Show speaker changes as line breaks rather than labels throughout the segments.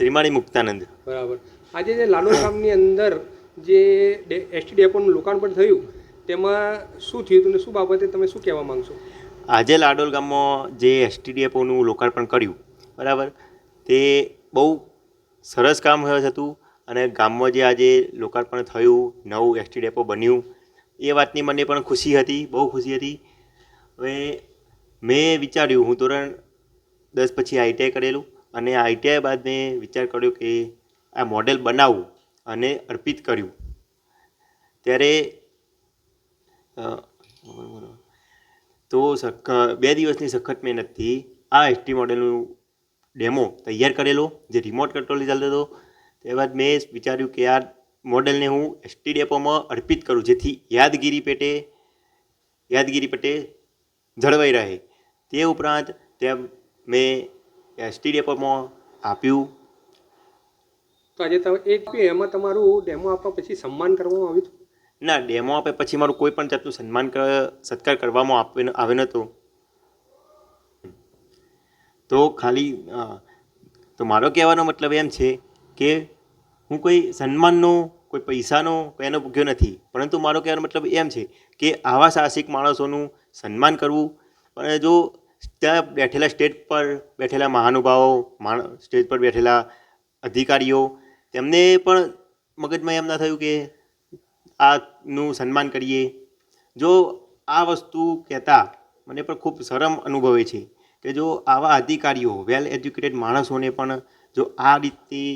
શ્રીમાળી મુક્તાનંદ.
બરાબર. આજે જે લાડોલ ગામની અંદર જે એસટી ડેપોનું લોકાર્પણ થયું તેમાં શું થયું હતું ને શું બાબતે તમે શું કહેવા માંગશો?
આજે લાડોલ ગામમાં જે એસટી ડેપોનું લોકાર્પણ કર્યું, બરાબર, તે બહુ સરસ કામ હતું. અને ગામમાં જે આજે લોકાર્પણ થયું, નવું એસટી ડેપો બન્યું, એ વાતની મને પણ ખુશી હતી, બહુ ખુશી હતી. હવે મેં વિચાર્યું, હું ધોરણ 10 પછી આઈટીઆઈ કરેલું, અને આઈટીઆઈ બાદ મેં વિચાર કર્યો કે આ મોડેલ બનાવવું અને અર્પિત કર્યું. ત્યારે તો 2 દિવસની સખત મહેનતથી આ એસટી મોડેલનું ડેમો તૈયાર કરેલો, જે રિમોટ કંટ્રોલથી ચાલતો હતો. ત્યારબાદ મેં વિચાર્યું કે આ મોડેલને હું એસટી ડેપોમાં અર્પિત કરું, જેથી યાદગીરી પેટે જળવાઈ રહે. તે ઉપરાંત ત્યાં મેં એસટી ડેપોમાં આપ્યું.
તો આજે તમે એમાં તમારું ડેમો આપવા પછી સન્માન કરવામાં આવ્યું હતું?
ના, ડેમો આપે પછી મારું કોઈ પણ જાતનું સત્કાર કરવામાં આવ્યો નહોતો. તો મારો કહેવાનો મતલબ એમ છે કે હું કોઈ સન્માનનો, કોઈ પૈસાનો, કોઈ એનો ભૂખ્યો નથી, પરંતુ મારો કહેવાનો મતલબ એમ છે કે આવા સાહસિક માણસોનું સન્માન કરવું. પણ જો ત્યાં બેઠેલા સ્ટેજ પર બેઠેલા મહાનુભાવો, સ્ટેજ પર બેઠેલા અધિકારીઓ, તેમને પણ મગજમાં એમ ના થયું કે આનું સન્માન કરીએ. જો આ વસ્તુ કહેતા મને પણ ખૂબ શરમ અનુભવે છે કે જો આવા અધિકારીઓ, વેલ એજ્યુકેટેડ માણસોને પણ જો આ રીતની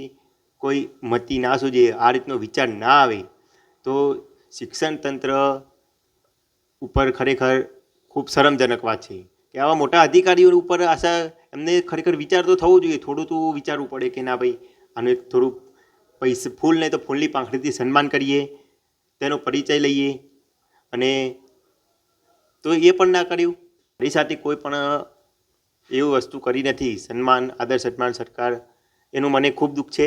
કોઈ મતિ ના સૂજે, આ રીતનો વિચાર ના આવે, તો શિક્ષણ તંત્ર ઉપર ખરેખર ખૂબ શરમજનક વાત છે કે આવા મોટા અધિકારીઓ ઉપર એમને ખરેખર વિચાર તો થવો જોઈએ. થોડું તો વિચારવું પડે કે ના ભાઈ, આને થોડુંક ફૂલ નહીં તો ફૂલની પાંખડીથી સન્માન કરીએ, તેનો પરિચય લઈએ. અને તો એ પણ ના કર્યું. મારી સાથે કોઈ પણ એવું વસ્તુ કરી નથી, સન્માન, આદર સન્માન, સરકાર, એનું મને ખૂબ દુઃખ છે.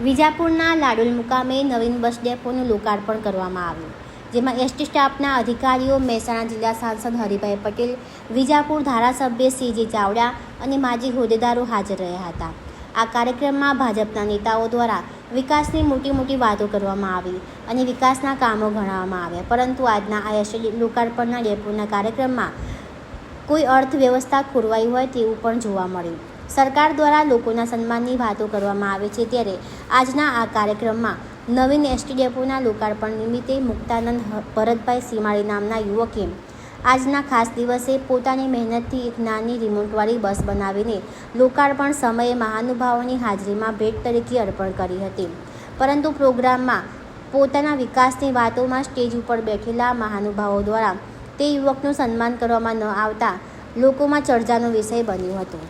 વિજાપુરના લાડોલ મુકામે નવીન બસ ડેપોનું લોકાર્પણ કરવામાં આવ્યું, જેમાં એસટી સ્ટાફના અધિકારીઓ, મહેસાણા જિલ્લા સાંસદ હરિભાઈ પટેલ, વિજાપુર ધારાસભ્ય સીજી ચાવડા અને માજી હોદ્દેદારો હાજર રહ્યા હતા. આ કાર્યક્રમમાં ભાજપના નેતાઓ દ્વારા વિકાસની મોટી વાતો કરવામાં આવી અને વિકાસના કામો ગણાવવામાં આવ્યા. પરંતુ આજના આ એસટી લોકાર્પણના ડેપોના કાર્યક્રમમાં કોઈ અર્થવ્યવસ્થા ખોરવાઈ હોય તેવું પણ જોવા મળ્યું. સરકાર દ્વારા લોકોના સન્માનની વાતો કરવામાં આવે છે, ત્યારે આજના આ કાર્યક્રમમાં નવીન એસટી ડેપોના લોકાર્પણ નિમિત્તે મુક્તાનંદ ભરતભાઈ સીમાળી નામના યુવકે આજના ખાસ દિવસે પોતાની મહેનતથી એક નાની રિમોટવાળી બસ બનાવીને લોકાર્પણ સમયે મહાનુભાવોની હાજરીમાં ભેટ તરીકે અર્પણ કરી હતી. પરંતુ પ્રોગ્રામમાં પોતાના વિકાસની વાતોમાં સ્ટેજ ઉપર બેઠેલા મહાનુભાવો દ્વારા તે યુવકનું સન્માન કરવામાં ન આવતા લોકોમાં ચર્ચાનો વિષય બન્યો હતો.